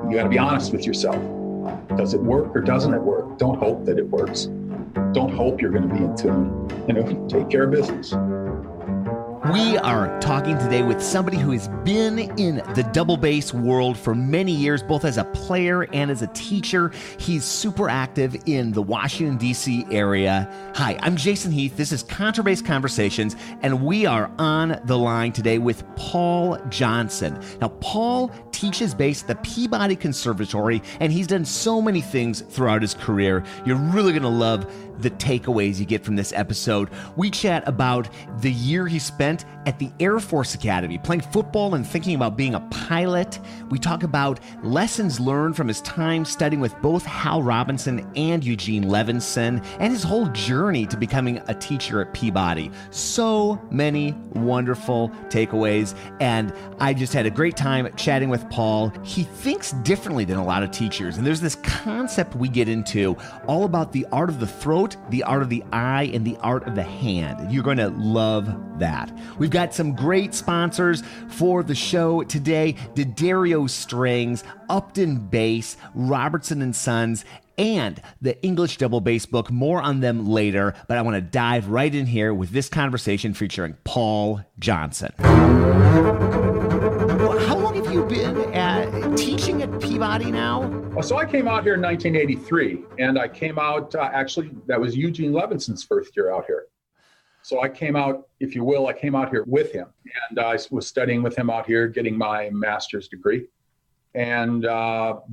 You got to be honest with yourself. Does it work or doesn't it work? Don't hope that it works. Don't hope you're going to be in tune. Take care of business. We are talking today with somebody who has been in the double bass world for many years, both as a player and as a teacher. He's super active in the Washington, D.C. area. Hi, I'm Jason Heath. This is Contrabass Conversations, and we are on the line today with Paul Johnson. Now, Paul teaches bass at the Peabody Conservatory, and he's done so many things throughout his career. You're really going to love the takeaways you get from this episode. We chat about the year he spent at the Air Force Academy, playing football and thinking about being a pilot. We talk about lessons learned from his time studying with both Hal Robinson and Eugene Levinson, and his whole journey to becoming a teacher at Peabody. So many wonderful takeaways, and I just had a great time chatting with Paul. He thinks differently than a lot of teachers, and there's this concept we get into all about the art of the throat, the art of the eye, and the art of the hand. You're going to love that. We've got some great sponsors for the show today: D'Addario Strings, Upton Bass, Robertson & Sons, and the English Double Bass book. More on them later, but I want to dive right in here with this conversation featuring Paul Johnson. How long have you been teaching at Peabody now? So I came out here in 1983, and I came out, actually, that was Eugene Levinson's first year out here. So I came out, if you will, I came out here with him, and I was studying with him out here, getting my master's degree. And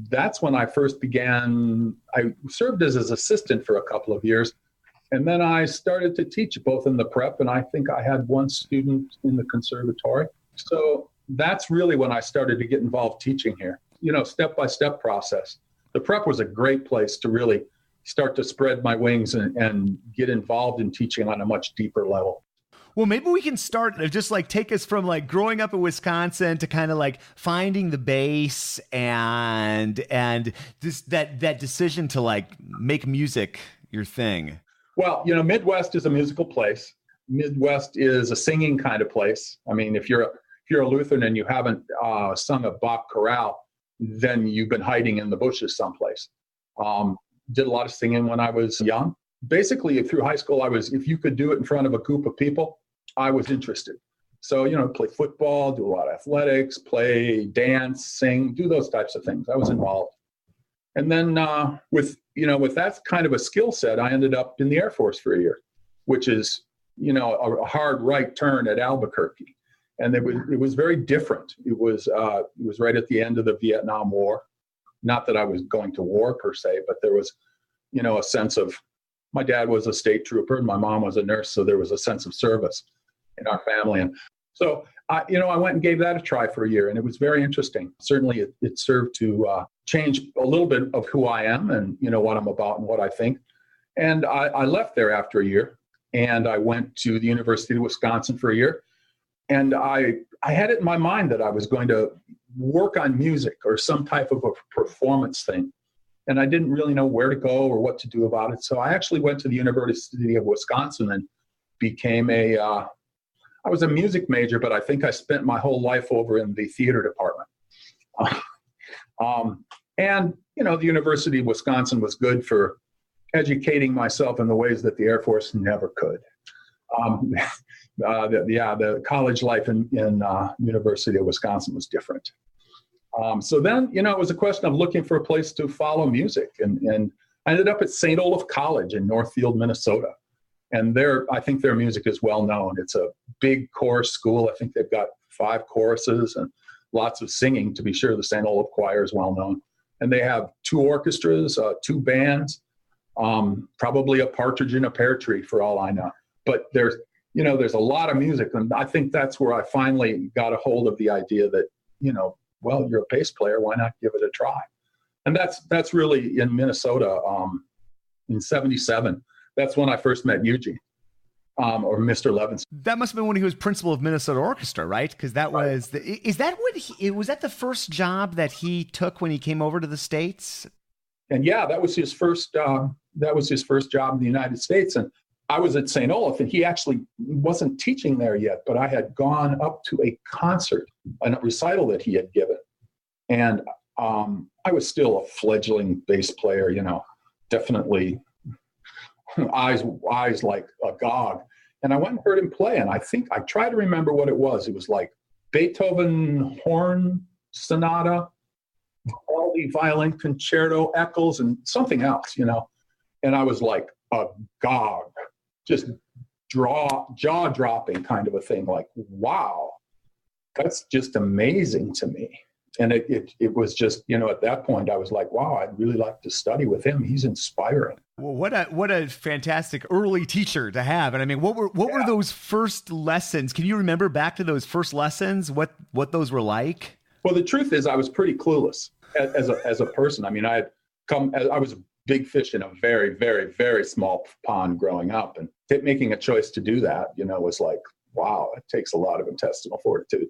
that's when I first began. I served as his assistant for a couple of years, and then I started to teach both in the prep, and I think I had one student in the conservatory. So that's really when I started to get involved teaching here. Step-by-step process. The prep was a great place to really start to spread my wings and get involved in teaching on a much deeper level. Well, maybe we can start, just take us from growing up in Wisconsin to kind of finding the bass and this that decision to make music your thing. Well, Midwest is a musical place. Midwest is a singing kind of place. I mean, if you're a Lutheran and you haven't sung a Bach chorale, then you've been hiding in the bushes someplace. Did a lot of singing when I was young. Basically, through high school, if you could do it in front of a group of people, I was interested. So, play football, do a lot of athletics, play, dance, sing, do those types of things. I was involved. And then with that kind of a skill set, I ended up in the Air Force for a year, which is, a hard right turn at Albuquerque. And it was very different. It was right at the end of the Vietnam War. Not that I was going to war per se, but there was, a sense of, my dad was a state trooper and my mom was a nurse. So there was a sense of service in our family. And so, I went and gave that a try for a year, and it was very interesting. Certainly it served to change a little bit of who I am and, what I'm about and what I think. And I left there after a year, and I went to the University of Wisconsin for a year. And I had it in my mind that I was going to work on music or some type of a performance thing. And I didn't really know where to go or what to do about it. So I actually went to the University of Wisconsin and became I was a music major, but I think I spent my whole life over in the theater department. And, the University of Wisconsin was good for educating myself in the ways that the Air Force never could. The college life in University of Wisconsin was different. So then, it was a question of looking for a place to follow music. And I ended up at St. Olaf College in Northfield, Minnesota. And I think their music is well known. It's a big chorus school. I think they've got 5 choruses and lots of singing. To be sure, the St. Olaf Choir is well known. And they have 2 orchestras, 2 bands, probably a partridge in a pear tree for all I know. But there's a lot of music. And I think that's where I finally got a hold of the idea that, well, you're a bass player, why not give it a try? And that's really in Minnesota in 1977. That's when I first met Eugene, or Mr. Levinson. That must have been when he was principal of Minnesota Orchestra, right? Because that was, was that the first job that he took when he came over to the States? And yeah, that was his first job in the United States. And I was at St. Olaf, and he actually wasn't teaching there yet, but I had gone up to a concert, a recital that he had given. And I was still a fledgling bass player, definitely eyes like agog. And I went and heard him play, and I think I try to remember what it was. It was like Beethoven horn sonata, Vivaldi violin concerto, Eccles, and something else, And I was like agog, just jaw-dropping kind of a thing. Like, wow, that's just amazing to me. And it was just, at that point, I was like, wow, I'd really like to study with him. He's inspiring. Well, what a fantastic early teacher to have. And I mean, what were those first lessons? Can you remember back to those first lessons, what those were like? Well, the truth is I was pretty clueless as a person. I mean, I was a big fish in a very, very, very small pond growing up, and making a choice to do that, was like, wow, it takes a lot of intestinal fortitude.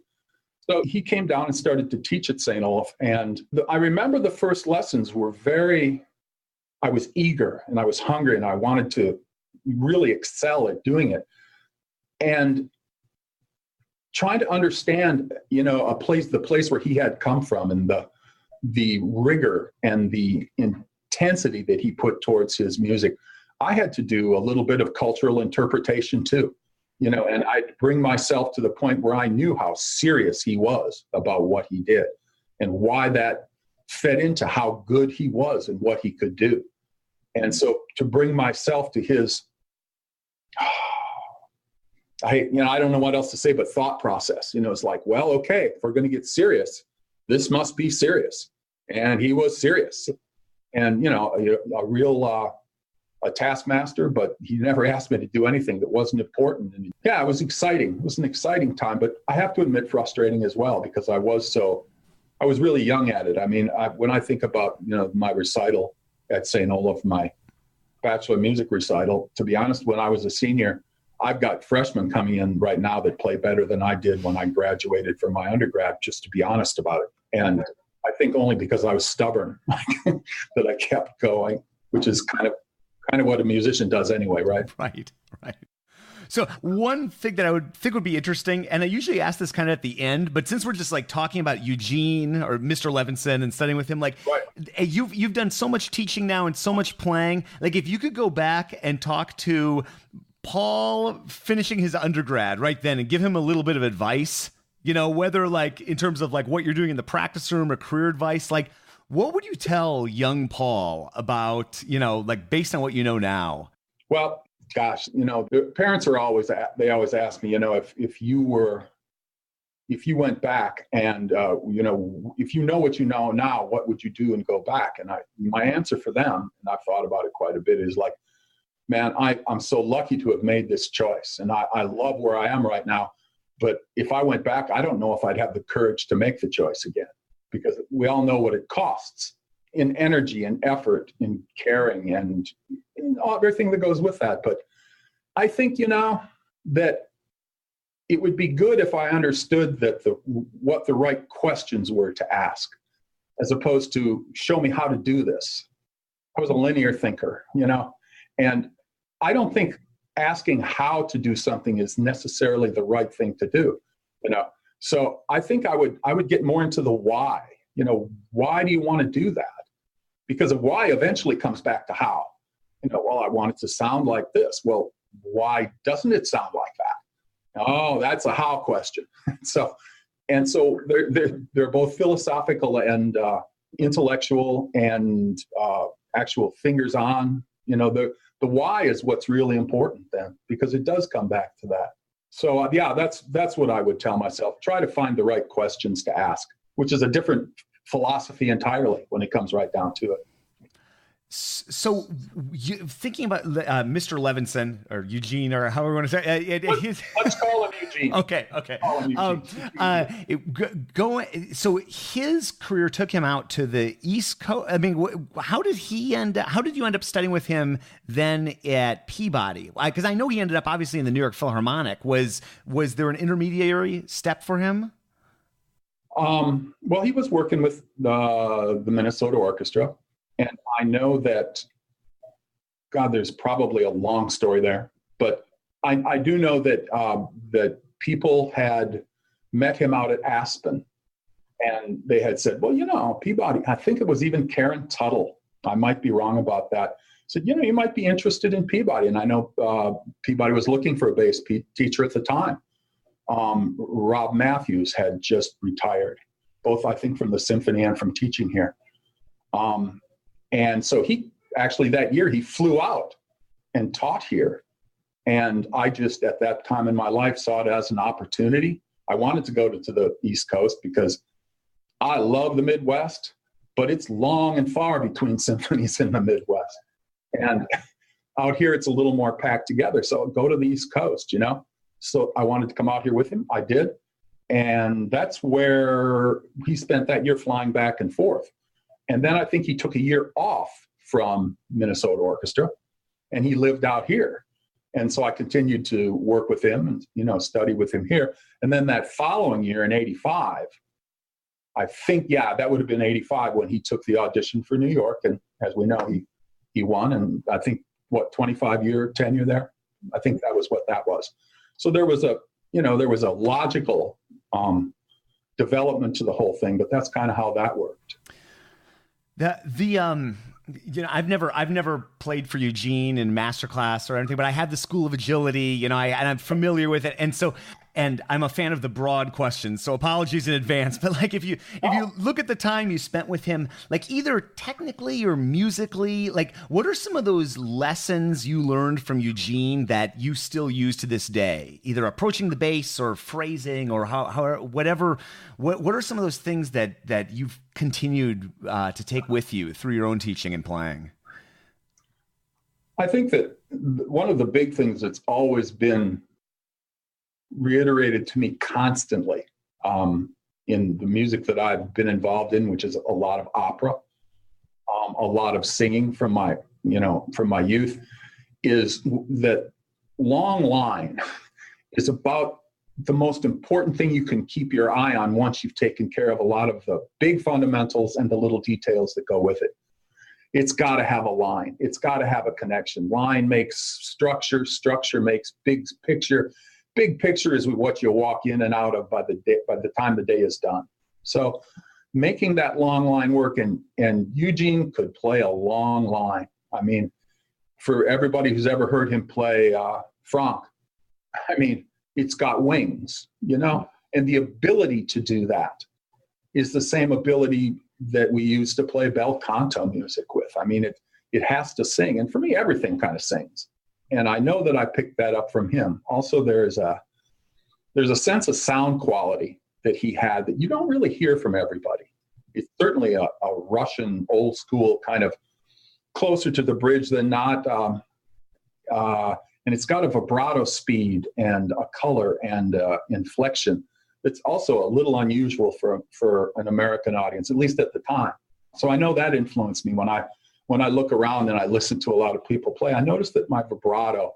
So he came down and started to teach at St. Olaf. And I remember the first lessons were I was eager and I was hungry and I wanted to really excel at doing it. And trying to understand, the place where he had come from, and the rigor and the intensity that he put towards his music. I had to do a little bit of cultural interpretation too. And I'd bring myself to the point where I knew how serious he was about what he did and why that fed into how good he was and what he could do. And so to bring myself to his, I don't know what else to say, but thought process, it's like, well, okay, if we're going to get serious, this must be serious. And he was serious and, a real, a taskmaster, but he never asked me to do anything that wasn't important. And yeah, it was exciting. It was an exciting time, but I have to admit frustrating as well, because I was really young at it. I mean, when I think about, my recital at St. Olaf, my Bachelor music recital, to be honest, when I was a senior, I've got freshmen coming in right now that play better than I did when I graduated from my undergrad, just to be honest about it. And I think only because I was stubborn that I kept going, which is kind of what a musician does anyway, right? Right. So one thing that I would think would be interesting, and I usually ask this kind of at the end, but since we're just like talking about Eugene or Mr. Levinson and studying with him, like right. You've done so much teaching now and so much playing. Like if you could go back and talk to Paul finishing his undergrad right then and give him a little bit of advice, whether like in terms of like what you're doing in the practice room or career advice, like what would you tell young Paul about, like based on what you know now? Well, gosh, the parents are always ask me, if you went back and, if you know what you know now, what would you do and go back? And my answer for them, and I've thought about it quite a bit, is like, man, I'm so lucky to have made this choice. And I love where I am right now. But if I went back, I don't know if I'd have the courage to make the choice again, because we all know what it costs in energy and effort, in caring and everything that goes with that. But I think, that it would be good if I understood that what the right questions were to ask, as opposed to show me how to do this. I was a linear thinker, and I don't think asking how to do something is necessarily the right thing to do, So I think I would get more into the why. Why do you want to do that? Because of why eventually comes back to how. Well, I want it to sound like this. Well, why doesn't it sound like that? Oh, that's a how question. So they're both philosophical and intellectual and actual fingers on. The why is what's really important then, because it does come back to that. So yeah, that's what I would tell myself. Try to find the right questions to ask, which is a different philosophy entirely when it comes right down to it. So thinking about Mr. Levinson or Eugene or however you want to say let's call him Eugene. Okay. Call him Eugene. So his career took him out to the East Coast. I mean, how did you end up studying with him then at Peabody? Because I know he ended up obviously in the New York Philharmonic. Was there an intermediary step for him? Well, he was working with the Minnesota Orchestra. And I know that, God, there's probably a long story there, but I do know that that people had met him out at Aspen, And they had said, well, Peabody, I think it was even Karen Tuttle. I might be wrong about that. Said, you might be interested in Peabody. And I know Peabody was looking for a bass teacher at the time. Rob Matthews had just retired, both I think from the symphony and from teaching here. And so he actually that year he flew out and taught here. And I just at that time in my life saw it as an opportunity. I wanted to go to the East Coast because I love the Midwest, but it's long and far between symphonies in the Midwest. And out here, it's a little more packed together. So go to the East Coast, So I wanted to come out here with him. I did. And that's where he spent that year flying back and forth. And then I think he took a year off from Minnesota Orchestra and he lived out here. And so I continued to work with him and, study with him here. And then that following year in 85, I think, that would have been 85 when he took the audition for New York. And as we know, he won. And I think, 25-year tenure there? I think that was what that was. So there was a logical development to the whole thing, but that's kind of how that worked. I've never played for Eugene in masterclass or anything, but I had the School of Agility, and I'm familiar with it. And I'm a fan of the broad questions, so apologies in advance. But like, if you look at the time you spent with him, like either technically or musically, like what are some of those lessons you learned from Eugene that you still use to this day, either approaching the bass or phrasing or whatever? What are some of those things that you've continued to take with you through your own teaching and playing? I think that one of the big things that's always been reiterated to me constantly in the music that I've been involved in, which is a lot of opera, a lot of singing from my youth, is that long line is about the most important thing you can keep your eye on once you've taken care of a lot of the big fundamentals and the little details that go with it. It's got to have a line. It's got to have a connection. Line makes structure. Structure makes big picture. Big picture is what you walk in and out of by the time the day is done. So making that long line work, and Eugene could play a long line. I mean, for everybody who's ever heard him play Franck, I mean, it's got wings, and the ability to do that is the same ability that we use to play bel canto music with. I mean, it has to sing. And for me, everything kind of sings. And I know that I picked that up from him. Also, there's a sense of sound quality that he had that you don't really hear from everybody. It's certainly a Russian old school kind of closer to the bridge than not. And it's got a vibrato speed and a color and inflection that's also a little unusual for an American audience, at least at the time. So I know that influenced me when I look around and I listen to a lot of people play. I notice that my vibrato,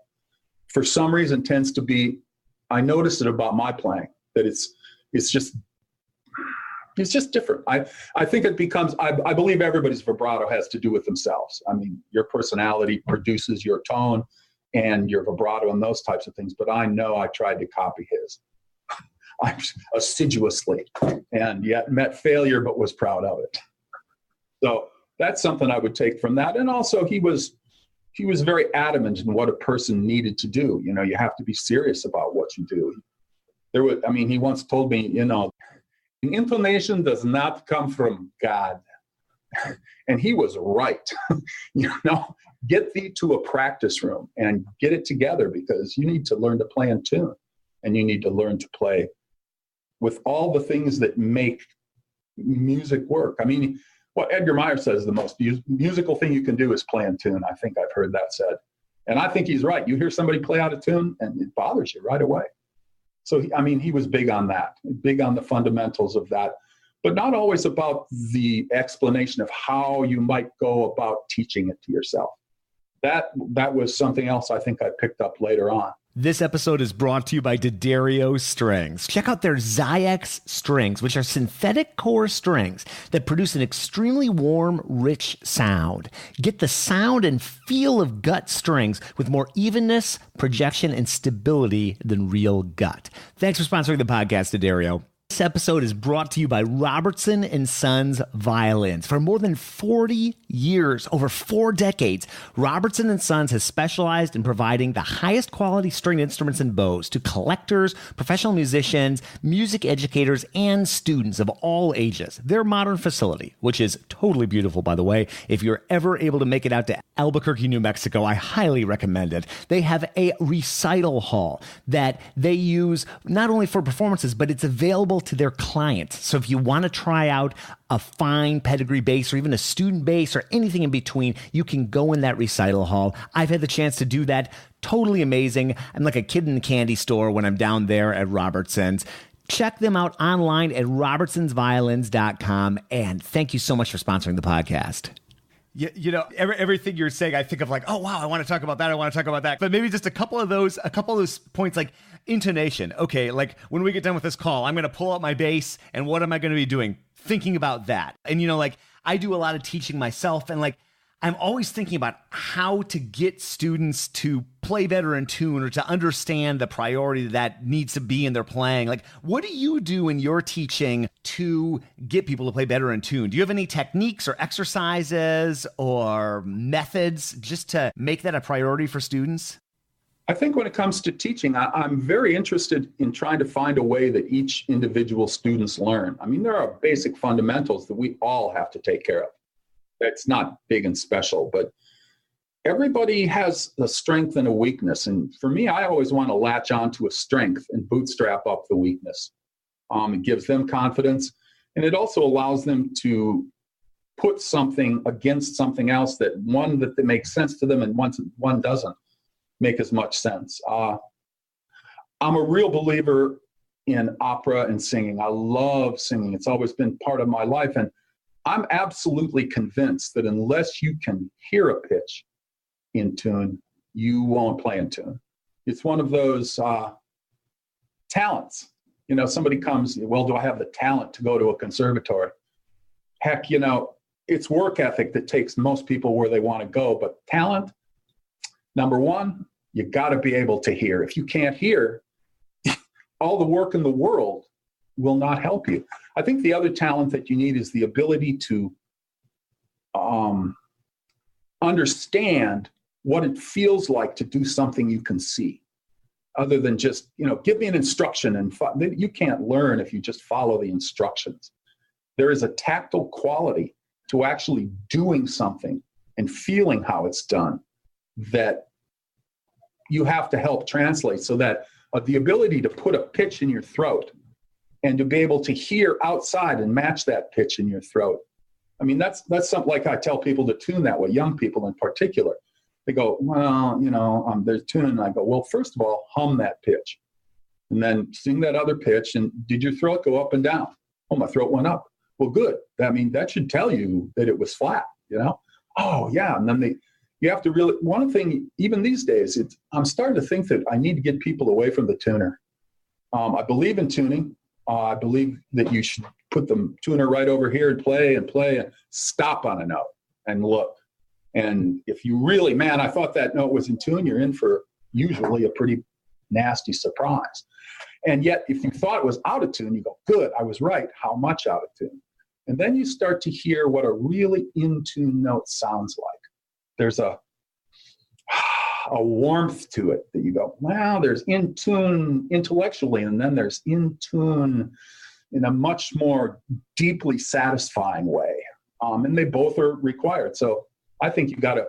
for some reason, tends to be, I notice it about my playing, that it's just different. I think it becomes, I believe everybody's vibrato has to do with themselves. I mean, your personality produces your tone and your vibrato and those types of things, but I know I tried to copy his assiduously and yet met failure, but was proud of it. So that's something I would take from that. And also he was very adamant in what a person needed to do. You have to be serious about what you do. He once told me, intonation does not come from God. And he was right. Get thee to a practice room and get it together, because you need to learn to play in tune, and you need to learn to play with all the things that make music work. I mean, what Edgar Meyer says, the most musical thing you can do is play in tune. I think I've heard that said. And I think he's right. You hear somebody play out of tune and it bothers you right away. So, he was big on that, big on the fundamentals of that, but not always about the explanation of how you might go about teaching it to yourself. That was something else I think I picked up later on. This episode is brought to you by D'Addario Strings. Check out their Zyx strings, which are synthetic core strings that produce an extremely warm, rich sound. Get the sound and feel of gut strings with more evenness, projection, and stability than real gut. Thanks for sponsoring the podcast, D'Addario. This episode is brought to you by Robertson and Sons Violins. For more than 40 years, over 4 decades, Robertson and Sons has specialized in providing the highest quality stringed instruments and bows to collectors, professional musicians, music educators, and students of all ages. Their modern facility, which is totally beautiful, by the way, if you're ever able to make it out to Albuquerque, New Mexico, I highly recommend it. They have a recital hall that they use not only for performances, but it's available to their clients. So if you want to try out a fine pedigree bass or even a student bass or anything in between, you can go in that recital hall. I've had the chance to do that. Totally amazing. I'm like a kid in the candy store when I'm down there at Robertson's. Check them out online at robertsonsviolins.com. And thank you so much for sponsoring the podcast. You know, everything you're saying, I think of like, oh, wow, I want to talk about that. I want to talk about that. But maybe just a couple of those points, like intonation. Okay, like when we get done with this call, I'm going to pull out my bass, and what am I going to be doing? Thinking about that. And, you know, like I do a lot of teaching myself, and like I'm always thinking about how to get students to play better in tune or to understand the priority that needs to be in their playing. Like, what do you do in your teaching to get people to play better in tune? Do you have any techniques or exercises or methods just to make that a priority for students? I think when it comes to teaching, I'm very interested in trying to find a way that each individual students learn. I mean, there are basic fundamentals that we all have to take care of. It's not big and special, but everybody has a strength and a weakness. And for me, I always want to latch on to a strength and bootstrap up the weakness. It gives them confidence, and it also allows them to put something against something else that makes sense to them and one doesn't make as much sense. I'm a real believer in opera and singing. I love singing. It's always been part of my life. And I'm absolutely convinced that unless you can hear a pitch in tune, you won't play in tune. It's one of those talents. You know, somebody comes, well, do I have the talent to go to a conservatory? Heck, you know, it's work ethic that takes most people where they want to go. But talent, number one, you got to be able to hear. If you can't hear, all the work in the world will not help you. I think the other talent that you need is the ability to understand what it feels like to do something you can see, other than just, you know, give me an instruction and you can't learn if you just follow the instructions. There is a tactile quality to actually doing something and feeling how it's done that you have to help translate, so that the ability to put a pitch in your throat and to be able to hear outside and match that pitch in your throat. I mean, that's something like I tell people to tune that way, young people in particular. They go, well, you know, they're tuning. And I go, well, first of all, hum that pitch. And then sing that other pitch. And did your throat go up and down? Oh, my throat went up. Well, good. I mean, that should tell you that it was flat, you know? Oh, yeah. And then you have to really, one thing, even these days, I'm starting to think that I need to get people away from the tuner. I believe in tuning. I believe that you should put the tuner right over here and play and stop on a note and look. And if you really, man, I thought that note was in tune, you're in for usually a pretty nasty surprise. And yet, if you thought it was out of tune, you go, good, I was right. How much out of tune? And then you start to hear what a really in tune note sounds like. There's a warmth to it that you go, wow, there's in tune intellectually, and then there's in tune in a much more deeply satisfying way. And they both are required. So I think you got to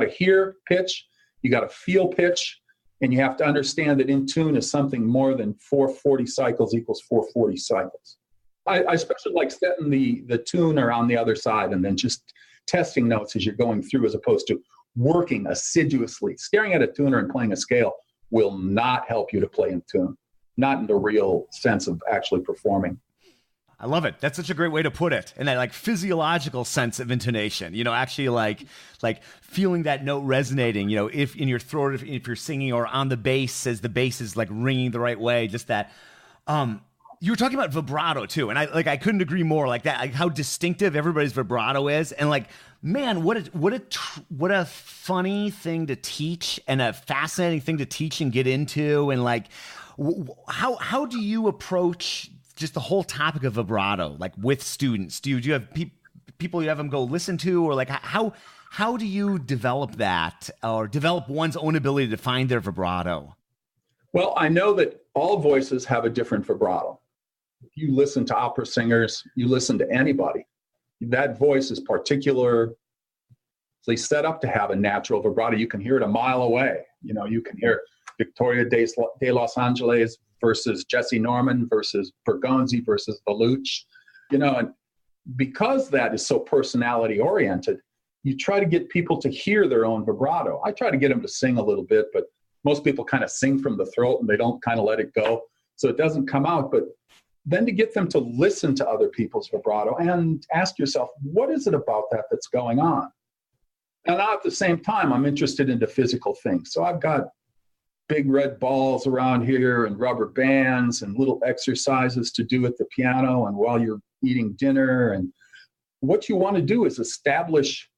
hear pitch, you got to feel pitch, and you have to understand that in tune is something more than 440 cycles equals 440 cycles. I especially like setting the tuner on the other side and then just testing notes as you're going through, as opposed to working assiduously. Staring at a tuner and playing a scale will not help you to play in tune, not in the real sense of actually performing. I love it. That's such a great way to put it. And that like physiological sense of intonation, you know, actually like feeling that note resonating, you know, if in your throat, if you're singing, or on the bass as the bass is like ringing the right way, just that. You were talking about vibrato too. And I couldn't agree more, like that, like how distinctive everybody's vibrato is. And like, man, what a funny thing to teach, and a fascinating thing to teach and get into. And like, how do you approach just the whole topic of vibrato, like with students? Do you have people you have them go listen to, or like how do you develop that, or develop one's own ability to find their vibrato? Well, I know that all voices have a different vibrato. If you listen to opera singers, you listen to anybody, that voice is particularly set up to have a natural vibrato. You can hear it a mile away. You can hear Victoria de Los Angeles versus Jesse Norman versus Bergonzi versus Baluch, and because that is so personality oriented, you try to get people to hear their own vibrato. I try to get them to sing a little bit, but most people kind of sing from the throat and they don't kind of let it go. So it doesn't come out. But then to get them to listen to other people's vibrato and ask yourself, what is it about that that's going on? And now at the same time, I'm interested into physical things. So I've got big red balls around here and rubber bands and little exercises to do at the piano and while you're eating dinner. And what you want to do is establish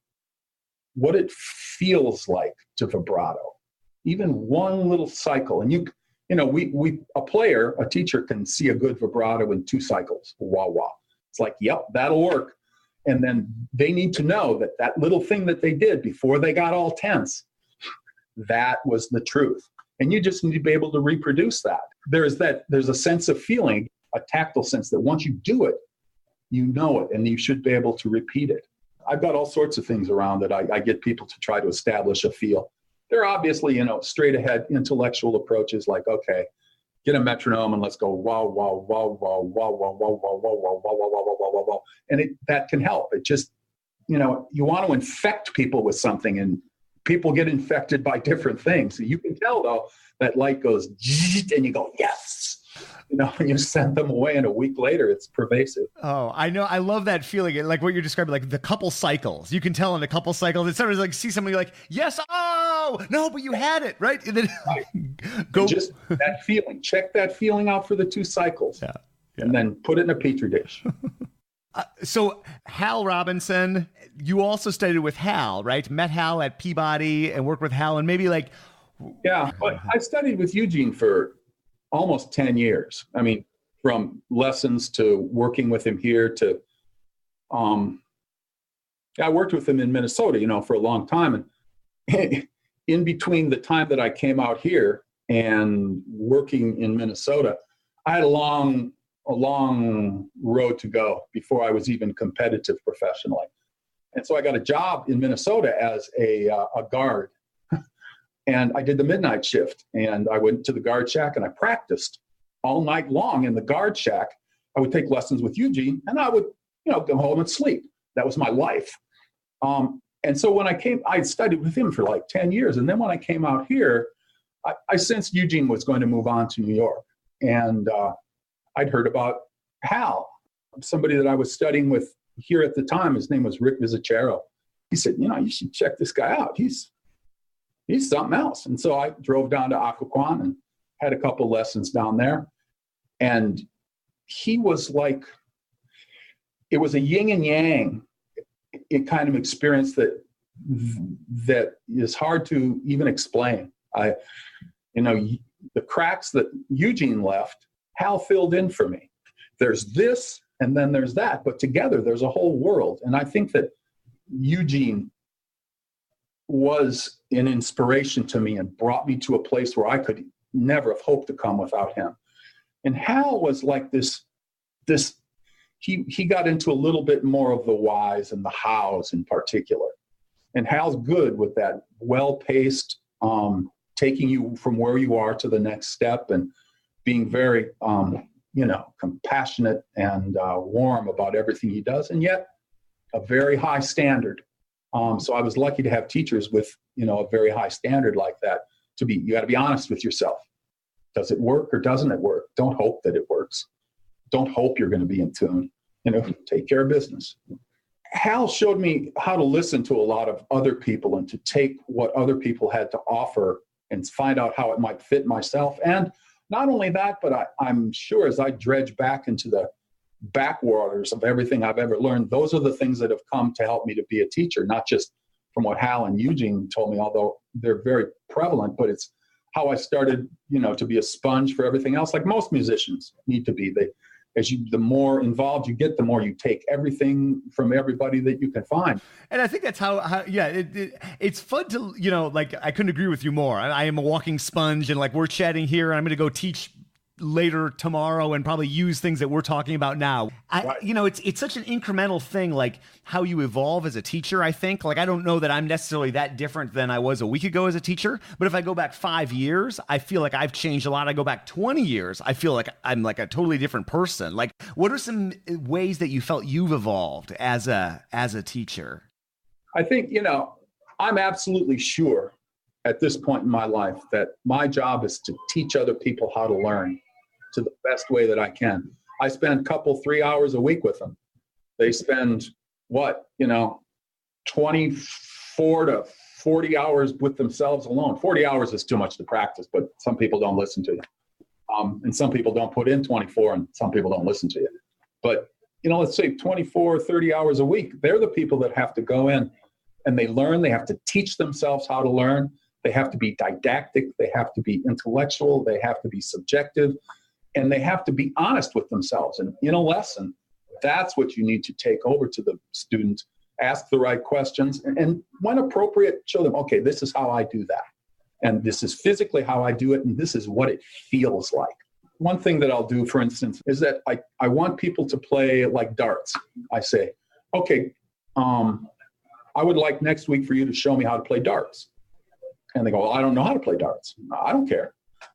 what it feels like to vibrato. Even one little cycle. And a teacher can see a good vibrato in 2 cycles. Wah, wah. It's like, yep, that'll work. And then they need to know that little thing that they did before they got all tense, that was the truth. And you just need to be able to reproduce that. There's a sense of feeling, a tactile sense that once you do it, you know it, and you should be able to repeat it. I've got all sorts of things around that I get people to try to establish a feel. There are obviously, straight ahead intellectual approaches like, okay, get a metronome and let's go wow, wow, wow, wow, wow, wow, wow, wow, wow, wow, wow, wow, wow, wow, wow, wow. And that can help. It just, you want to infect people with something, and people get infected by different things. So you can tell though, that light goes and you go, yes. And you send them away, and a week later, it's pervasive. Oh, I know. I love that feeling. Like what you're describing, like the couple cycles. You can tell in a couple cycles. It's sometimes like see somebody like, yes, oh, no, but you had it, right? And then go. And just that feeling. Check that feeling out for the 2 cycles. Yeah. And then put it in a Petri dish. So Hal Robinson, you also studied with Hal, right? Met Hal at Peabody and worked with Hal, and maybe like. Yeah, but I studied with Eugene for almost 10 years. I mean, from lessons to working with him here to, I worked with him in Minnesota, for a long time. And in between the time that I came out here and working in Minnesota, I had a long road to go before I was even competitive professionally. And so I got a job in Minnesota as a guard. And I did the midnight shift, and I went to the guard shack and I practiced all night long in the guard shack. I would take lessons with Eugene, and I would, go home and sleep. That was my life. And so when I studied with him for like 10 years. And then when I came out here, I sensed Eugene was going to move on to New York. And I'd heard about Hal, somebody that I was studying with here at the time. His name was Rick Vizicero. He said, you should check this guy out. He's something else. And so I drove down to Occoquan and had a couple lessons down there. And he was like, it was a yin and yang kind of experience that is hard to even explain. The cracks that Eugene left, Hal filled in for me. There's this, and then there's that, but together there's a whole world. And I think that Eugene was an inspiration to me and brought me to a place where I could never have hoped to come without him. And Hal was like this, he got into a little bit more of the whys and the hows in particular. And Hal's good with that well-paced, taking you from where you are to the next step and being very, compassionate and warm about everything he does, and yet a very high standard. So I was lucky to have teachers with, a very high standard like that. You got to be honest with yourself. Does it work or doesn't it work? Don't hope that it works. Don't hope you're going to be in tune. Take care of business. Hal showed me how to listen to a lot of other people and to take what other people had to offer and find out how it might fit myself. And not only that, but I'm sure as I dredge back into the backwaters of everything I've ever learned, those are the things that have come to help me to be a teacher, not just from what Hal and Eugene told me, although they're very prevalent, but it's how I started, to be a sponge for everything else, like most musicians need to be. the more involved you get, the more you take everything from everybody that you can find. And I think that's it's fun to, like, I couldn't agree with you more. I am a walking sponge, and like, we're chatting here, and I'm going to go teach later tomorrow and probably use things that we're talking about now. Right. It's such an incremental thing, like how you evolve as a teacher. I think, like, I don't know that I'm necessarily that different than I was a week ago as a teacher, but if I go back 5 years, I feel like I've changed a lot. I go back 20 years, I feel like I'm like a totally different person. Like, what are some ways that you felt you've evolved as a teacher? I think, I'm absolutely sure at this point in my life that my job is to teach other people how to learn to the best way that I can. I spend 3 hours a week with them. They spend 24 to 40 hours with themselves alone. 40 hours is too much to practice, but some people don't listen to you. And some people don't put in 24, and some people don't listen to you. But, let's say 24, 30 hours a week, they're the people that have to go in and they learn. They have to teach themselves how to learn. They have to be didactic. They have to be intellectual. They have to be subjective. And they have to be honest with themselves. And in a lesson, that's what you need to take over to the student, ask the right questions, and when appropriate, show them, okay, this is how I do that. And this is physically how I do it, and this is what it feels like. One thing that I'll do, for instance, is that I want people to play like darts. I say, okay, I would like next week for you to show me how to play darts. And they go, well, I don't know how to play darts. I don't care.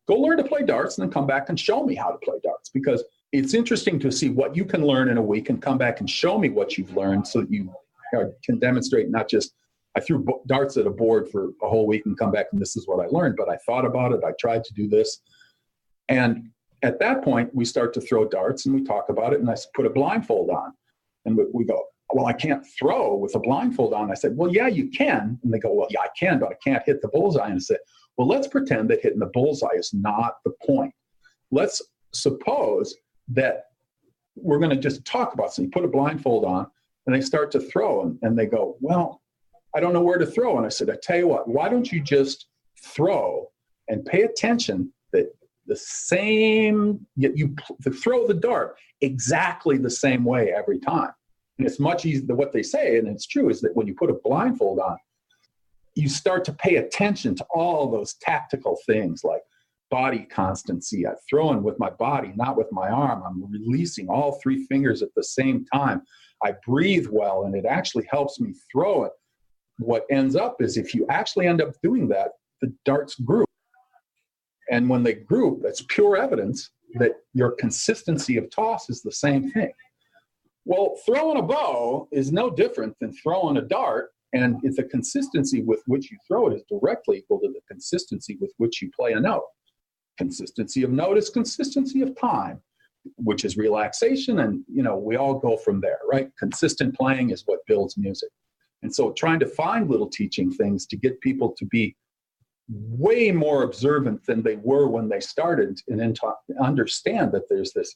Go learn to play darts and then come back and show me how to play darts, because it's interesting to see what you can learn in a week and come back and show me what you've learned so that you can demonstrate, not just I threw darts at a board for a whole week and come back and this is what I learned, but I thought about it. I tried to do this. And at that point, we start to throw darts and we talk about it, and I put a blindfold on and we go, well, I can't throw with a blindfold on. I said, well, yeah, you can. And they go, well, yeah, I can, but I can't hit the bullseye. And I said, well, let's pretend that hitting the bullseye is not the point. Let's suppose that we're going to just talk about something. Put a blindfold on, and they start to throw, and they go, well, I don't know where to throw. And I said, I tell you what, why don't you just throw and pay attention that the same, you throw the dart exactly the same way every time. And it's much easier. What they say, and it's true, is that when you put a blindfold on, you start to pay attention to all those tactical things like body constancy. I'm throwing with my body, not with my arm. I'm releasing all three fingers at the same time. I breathe well, and it actually helps me throw it. What ends up is if you actually end up doing that, the darts group. And when they group, that's pure evidence that your consistency of toss is the same thing. Well, throwing a bow is no different than throwing a dart, and it's the consistency with which you throw it is directly equal to the consistency with which you play a note. Consistency of note is consistency of time, which is relaxation, and we all go from there, right? Consistent playing is what builds music. And so trying to find little teaching things to get people to be way more observant than they were when they started, and understand that there's this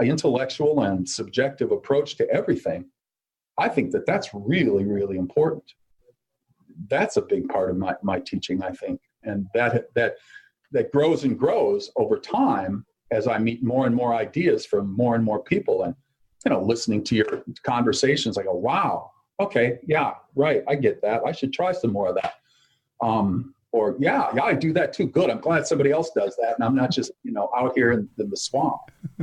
intellectual and subjective approach to everything. I think that that's really, really important. That's a big part of my teaching, I think. And that grows and grows over time as I meet more and more ideas from more and more people. And, listening to your conversations, I go, wow, okay, yeah, right, I get that. I should try some more of that. Or yeah, I do that too. Good. I'm glad somebody else does that, and I'm not just, out here in the swamp.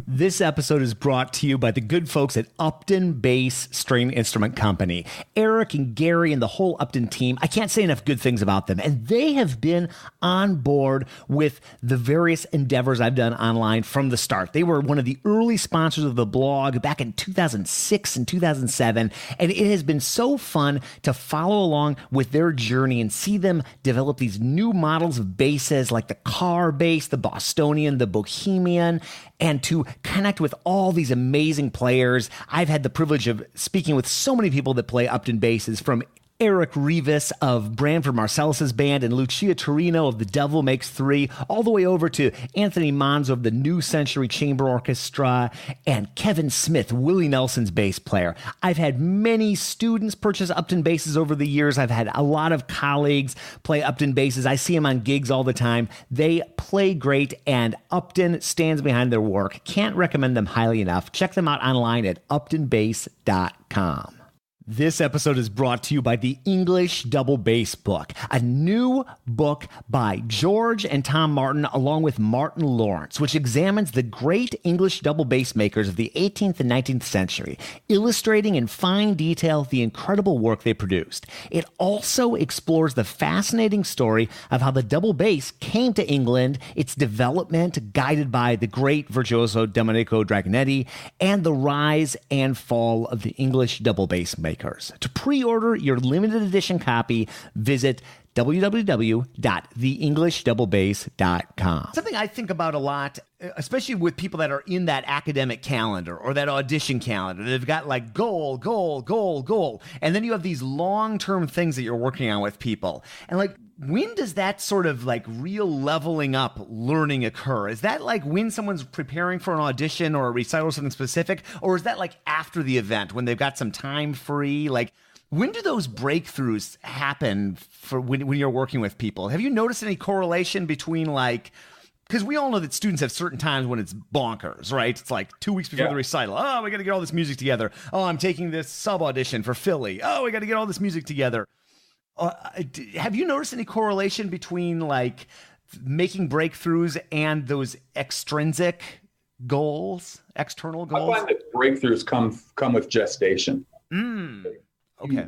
This episode is brought to you by the good folks at Upton Bass String Instrument Company. Eric and Gary and the whole Upton team, I can't say enough good things about them. And they have been on board with the various endeavors I've done online from the start. They were one of the early sponsors of the blog back in 2006 and 2007. And it has been so fun to follow along with their journey and see them develop these new models of basses like the car bass, the Bostonian, the Bohemian, and to connect with all these amazing players. I've had the privilege of speaking with so many people that play Upton basses, from Eric Rivas of Branford Marsalis' band and Lucia Torino of The Devil Makes Three, all the way over to Anthony Monzo of the New Century Chamber Orchestra, and Kevin Smith, Willie Nelson's bass player. I've had many students purchase Upton basses over the years. I've had a lot of colleagues play Upton basses. I see them on gigs all the time. They play great, and Upton stands behind their work. Can't recommend them highly enough. Check them out online at uptonbass.com. This episode is brought to you by the English Double Bass Book, a new book by George and Tom Martin along with Martin Lawrence, which examines the great English double bass makers of the 18th and 19th century, illustrating in fine detail the incredible work they produced. It also explores the fascinating story of how the double bass came to England, its development guided by the great virtuoso Domenico Dragonetti, and the rise and fall of the English double bass makers. To pre-order your limited edition copy, visit www.theenglishdoublebass.com. Something I think about a lot, especially with people that are in that academic calendar or that audition calendar, they've got like goal, goal, goal, goal. And then you have these long-term things that you're working on with people. And like, when does that sort of like real leveling up learning occur? Is that like when someone's preparing for an audition or a recital or something specific? Or is that like after the event when they've got some time free? Like, when do those breakthroughs happen for when you're working with people? Have you noticed any correlation between like, because we all know that students have certain times when it's bonkers, right? It's like 2 weeks before the recital. Oh, we got to get all this music together. Oh, I'm taking this sub audition for Philly. Oh, we got to get all this music together. Have you noticed any correlation between like making breakthroughs and those extrinsic goals, external goals? I find that breakthroughs come with gestation. Okay.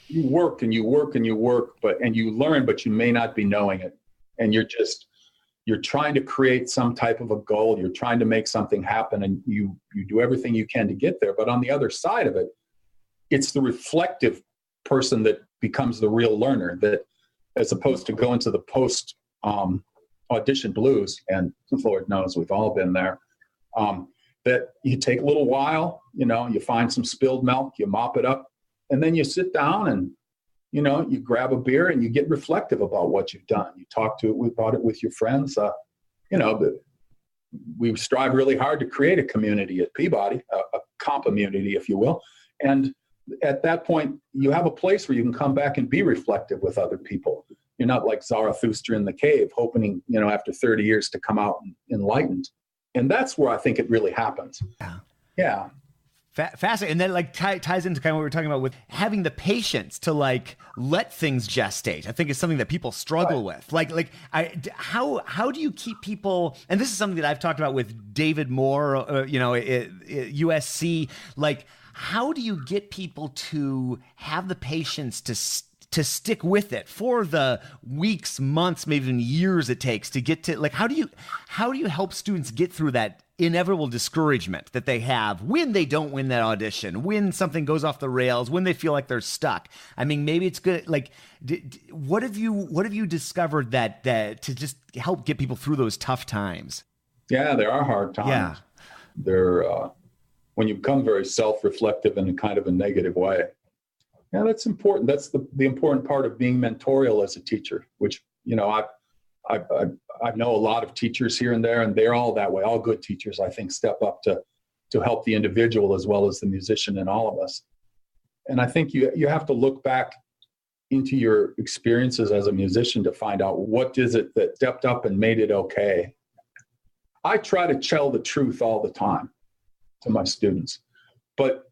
You work and you work and you work, and you learn, but you may not be knowing it. And you're trying to create some type of a goal. You're trying to make something happen, and you do everything you can to get there. But on the other side of it, it's the reflective person that becomes the real learner, that as opposed to going to the post audition blues, and Lord knows we've all been there, that you take a little while, you find some spilled milk, you mop it up, and then you sit down and, you grab a beer and you get reflective about what you've done. You talk about it with your friends. We strive really hard to create a community at Peabody, a comp-immunity, if you will. And at that point, you have a place where you can come back and be reflective with other people. You're not like Zarathustra in the cave, hoping, after 30 years to come out enlightened. And that's where I think it really happens. Yeah. Fascinating. And then like ties into kind of what we were talking about with having the patience to like let things gestate. I think it's something that people struggle with. How do you keep people, and this is something that I've talked about with David Moore, at USC, like, how do you get people to have the patience to stick with it for the weeks, months, maybe even years it takes to get to, like, how do you help students get through that inevitable discouragement that they have when they don't win that audition, when something goes off the rails, when they feel like they're stuck? I mean, maybe it's good. Like, what have you discovered that to just help get people through those tough times? Yeah, there are hard times. Yeah. They're, when you become very self-reflective in a kind of a negative way. Yeah, that's important. That's the important part of being mentorial as a teacher, which, I know a lot of teachers here and there, and they're all that way. All good teachers, I think, step up to help the individual as well as the musician in all of us. And I think you have to look back into your experiences as a musician to find out what is it that stepped up and made it okay. I try to tell the truth all the time to my students, but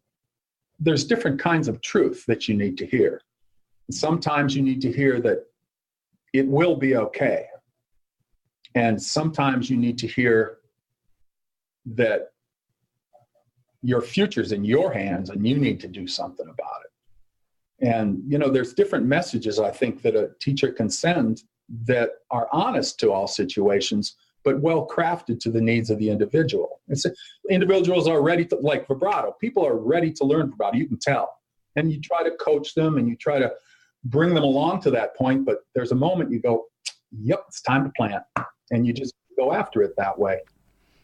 there's different kinds of truth that you need to hear. And sometimes you need to hear that it will be okay. And sometimes you need to hear that your future's in your hands and you need to do something about it. And, there's different messages I think that a teacher can send that are honest to all situations, but well crafted to the needs of the individual. Individuals are ready to, like vibrato. People are ready to learn vibrato. You can tell. And you try to coach them and you try to bring them along to that point. But there's a moment you go, yep, it's time to plant. And you just go after it that way.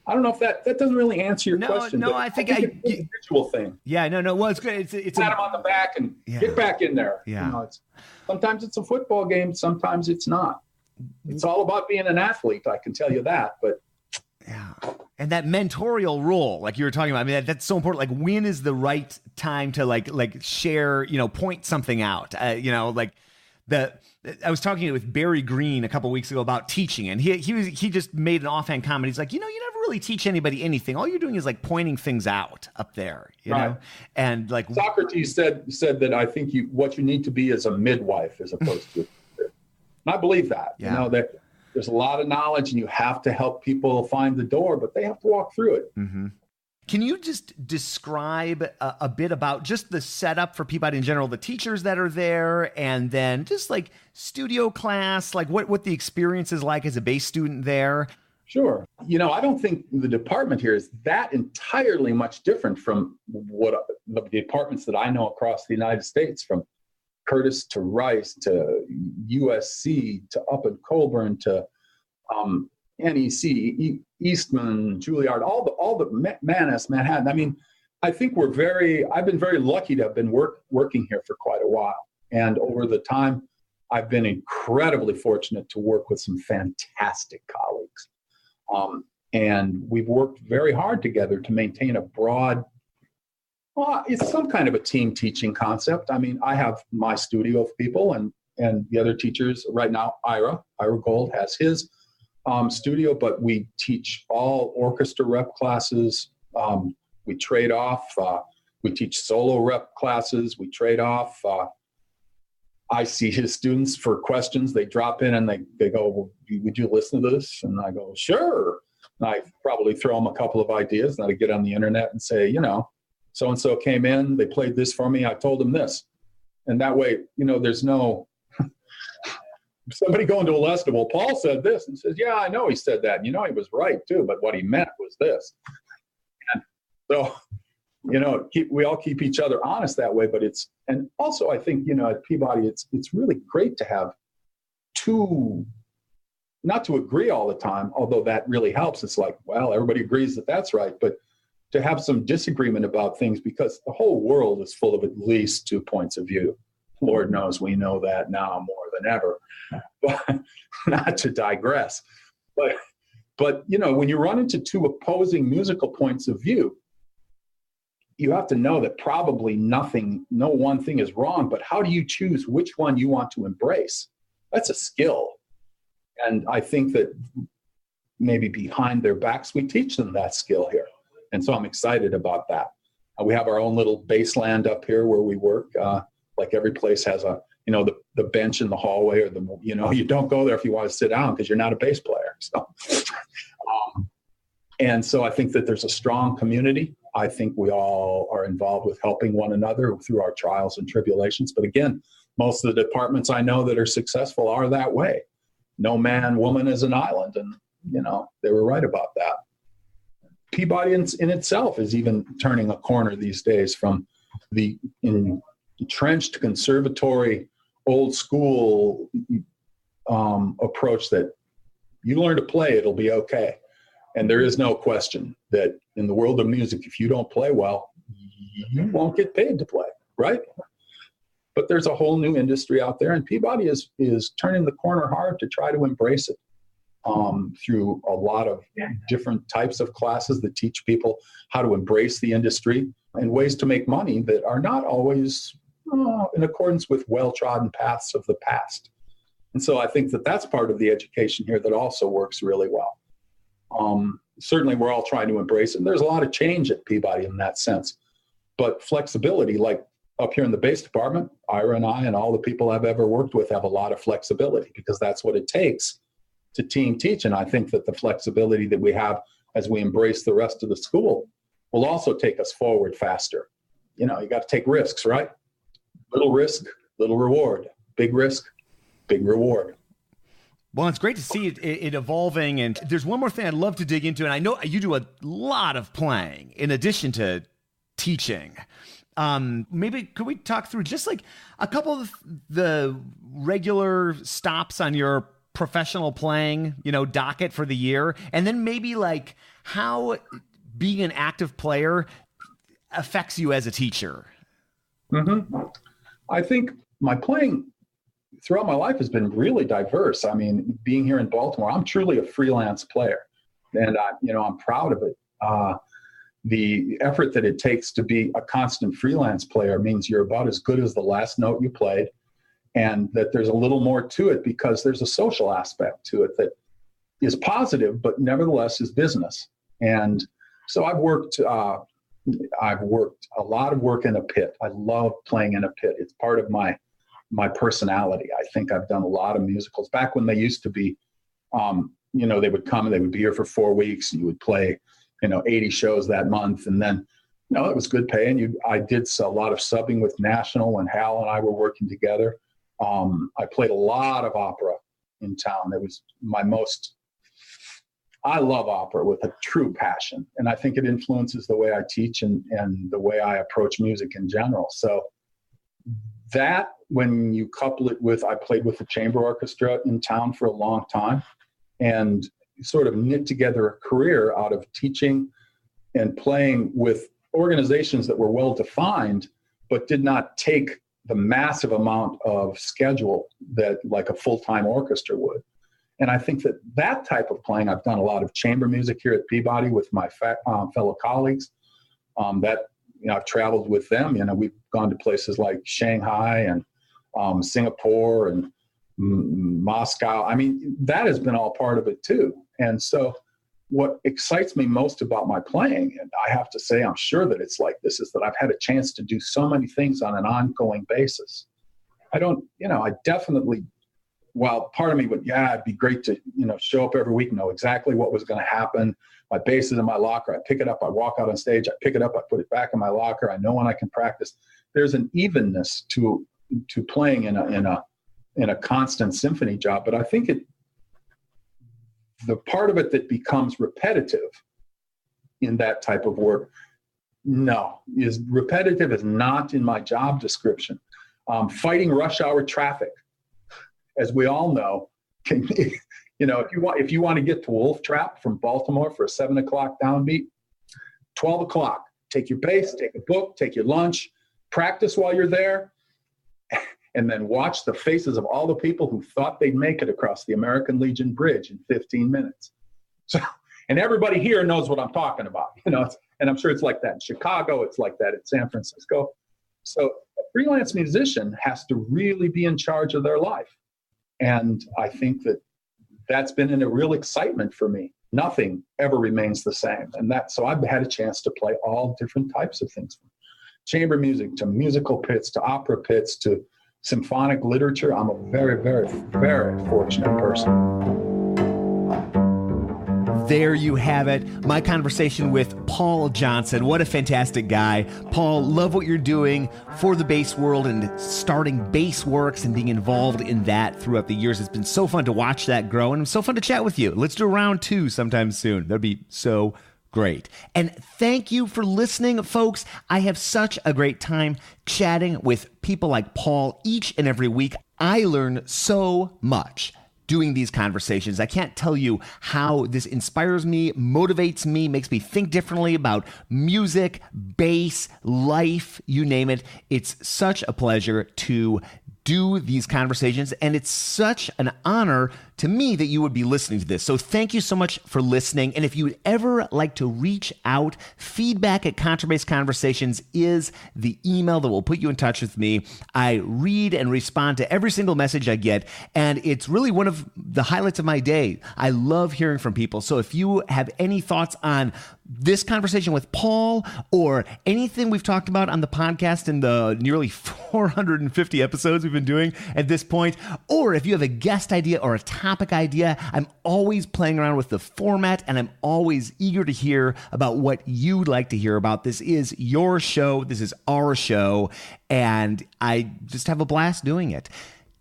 I don't know if that doesn't really answer your question. No, but I think it's an individual thing. Yeah, no. Well, it's good. It's pat him on the back and get back in there. Yeah. You know, sometimes it's a football game, sometimes it's not. It's all about being an athlete, I can tell you that. But yeah, and that mentorial role, like you were talking about, I mean, that's so important. Like, when is the right time to like share, point something out? I was talking with Barry Green a couple of weeks ago about teaching, and he just made an offhand comment. He's like, you never really teach anybody anything. All you're doing is like pointing things out up there, you know. And like Socrates said that I think what you need to be is a midwife as opposed to. And I believe that. Yeah. That there's a lot of knowledge, and you have to help people find the door, but they have to walk through it. Mm-hmm. Can you just describe a bit about just the setup for Peabody in general, the teachers that are there, and then just like studio class, like what the experience is like as a bass student there? Sure. I don't think the department here is that entirely much different from what the departments that I know across the United States, from Curtis to Rice to USC to up at Colburn to NEC, Eastman, Juilliard, all the Manhattan. I mean, I think I've been very lucky to have been working here for quite a while. And over the time, I've been incredibly fortunate to work with some fantastic colleagues. And we've worked very hard together to maintain a broad, it's some kind of a team teaching concept. I mean, I have my studio of people, and the other teachers right now, Ira Gold has his studio, but we teach all orchestra rep classes. We trade off. We teach solo rep classes. We trade off. I see his students for questions. They drop in and they go, well, would you listen to this? And I go, sure. And I probably throw them a couple of ideas, and I get on the internet and say, so-and-so came in, they played this for me, I told them this. And that way, there's no somebody going to a lesson, well, Paul said this, and says, yeah, I know he said that. He was right too, but what he meant was this. And so, we all keep each other honest that way, but and also I think, at Peabody, it's really great to have not to agree all the time, although that really helps. It's like, well, everybody agrees that that's right, but to have some disagreement about things, because the whole world is full of at least 2 points of view. Lord knows we know that now more than ever, but not to digress. But when you run into two opposing musical points of view, you have to know that probably no one thing is wrong, but how do you choose which one you want to embrace? That's a skill. And I think that maybe behind their backs, we teach them that skill here. And so I'm excited about that. We have our own little baseland up here where we work. Like every place has the bench in the hallway, or you don't go there if you want to sit down because you're not a bass player. So, and so I think that there's a strong community. I think we all are involved with helping one another through our trials and tribulations. But again, most of the departments I know that are successful are that way. No man, woman is an island. And, they were right about that. Peabody in itself is even turning a corner these days from the entrenched conservatory, old school approach that you learn to play, it'll be okay. And there is no question that in the world of music, if you don't play well, you won't get paid to play, right? But there's a whole new industry out there, and Peabody is turning the corner hard to try to embrace it through a lot of different types of classes that teach people how to embrace the industry and ways to make money that are not always in accordance with well-trodden paths of the past. And so I think that that's part of the education here that also works really well. Certainly we're all trying to embrace it. And there's a lot of change at Peabody in that sense. But flexibility, like up here in the bass department, Ira and I and all the people I've ever worked with have a lot of flexibility, because that's what it takes to team teach. And I think that the flexibility that we have as we embrace the rest of the school will also take us forward faster. You got to take risks, right? Little risk, little reward. Big risk, big reward. Well, it's great to see it evolving. And there's one more thing I'd love to dig into. And I know you do a lot of playing in addition to teaching. Maybe could we talk through just like a couple of the regular stops on your professional playing, docket for the year? And then maybe like how being an active player affects you as a teacher. Mm-hmm. I think my playing throughout my life has been really diverse. I mean, being here in Baltimore, I'm truly a freelance player, and I'm proud of it. The effort that it takes to be a constant freelance player means you're about as good as the last note you played, and that there's a little more to it because there's a social aspect to it that is positive, but nevertheless is business. And so I've worked a lot of work in a pit. I love playing in a pit. It's part of my personality. I think I've done a lot of musicals back when they used to be, they would come and they would be here for 4 weeks, and you would play 80 shows that month. And then, it was good pay. And I did a lot of subbing with National when Hal and I were working together. I played a lot of opera in town. It was I love opera with a true passion. And I think it influences the way I teach and the way I approach music in general. So that, when you couple it with, I played with the chamber orchestra in town for a long time, and sort of knit together a career out of teaching and playing with organizations that were well defined, but did not take the massive amount of schedule that like a full-time orchestra would. And I think that type of playing, I've done a lot of chamber music here at Peabody with my fellow colleagues. I've traveled with them. We've gone to places like Shanghai and Singapore and Moscow. I mean, that has been all part of it too. And so what excites me most about my playing, and I have to say I'm sure that it's like this, is that I've had a chance to do so many things on an ongoing basis. I definitely, while part of me would, it'd be great to, show up every week, know exactly what was going to happen. My bass is in my locker. I pick it up. I walk out on stage. I pick it up. I put it back in my locker. I know when I can practice. There's an evenness to playing in a constant symphony job. But I think the part of it that becomes repetitive in that type of work, repetitive is not in my job description. Fighting rush hour traffic, as we all know, can if you want to get to Wolf Trap from Baltimore for a 7 o'clock downbeat, 12 o'clock, take your bass, take a book, take your lunch, practice while you're there, and then watch the faces of all the people who thought they'd make it across the American Legion Bridge in 15 minutes. So, and everybody here knows what I'm talking about, and I'm sure it's like that in Chicago. It's like that in San Francisco. So a freelance musician has to really be in charge of their life. And I think that's been a real excitement for me. Nothing ever remains the same. So I've had a chance to play all different types of things, from chamber music to musical pits to opera pits to symphonic literature. I'm a very, very, very fortunate person. There you have it. My conversation with Paul Johnson. What a fantastic guy. Paul, love what you're doing for the bass world and starting Bassworks and being involved in that throughout the years. It's been so fun to watch that grow, and it's so fun to chat with you. Let's do a round 2 sometime soon. That'd be so great. And thank you for listening, folks. I have such a great time chatting with people like Paul each and every week. I learn so much doing these conversations. I can't tell you how this inspires me, motivates me, makes me think differently about music, bass, life, you name it. It's such a pleasure to do these conversations, and it's such an honor to me that you would be listening to this. So thank you so much for listening. And if you would ever like to reach out, feedback@Contrabass Conversations is the email that will put you in touch with me. I read and respond to every single message I get, and it's really one of the highlights of my day. I love hearing from people. So if you have any thoughts on this conversation with Paul or anything we've talked about on the podcast in the nearly 450 episodes we've been doing at this point, or if you have a guest idea or a topic idea, I'm always playing around with the format, and I'm always eager to hear about what you'd like to hear about. This is your show. This is our show, and I just have a blast doing it.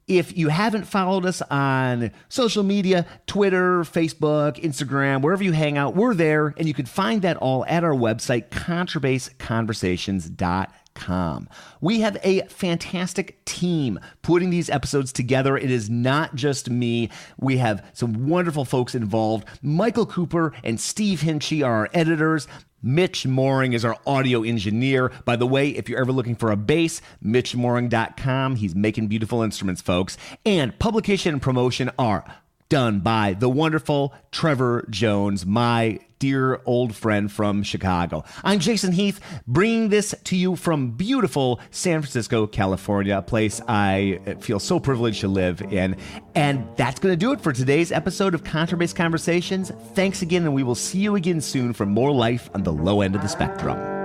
If you haven't followed us on social media, Twitter, Facebook, Instagram, wherever you hang out, we're there, and you can find that all at our website, contrabassconversations.com. gmail.com. We have a fantastic team putting these episodes together. It is not just me. We have some wonderful folks involved. Michael Cooper and Steve Hinchy are our editors. Mitch Mooring is our audio engineer. By the way, if you're ever looking for a bass, mitchmooring.com. He's making beautiful instruments, folks. And publication and promotion are done by the wonderful Trevor Jones, my dear old friend from Chicago. I'm Jason Heath, bringing this to you from beautiful San Francisco, California, a place I feel so privileged to live in. And that's going to do it for today's episode of Contrabass Conversations. Thanks again, and we will see you again soon for more life on the low end of the spectrum.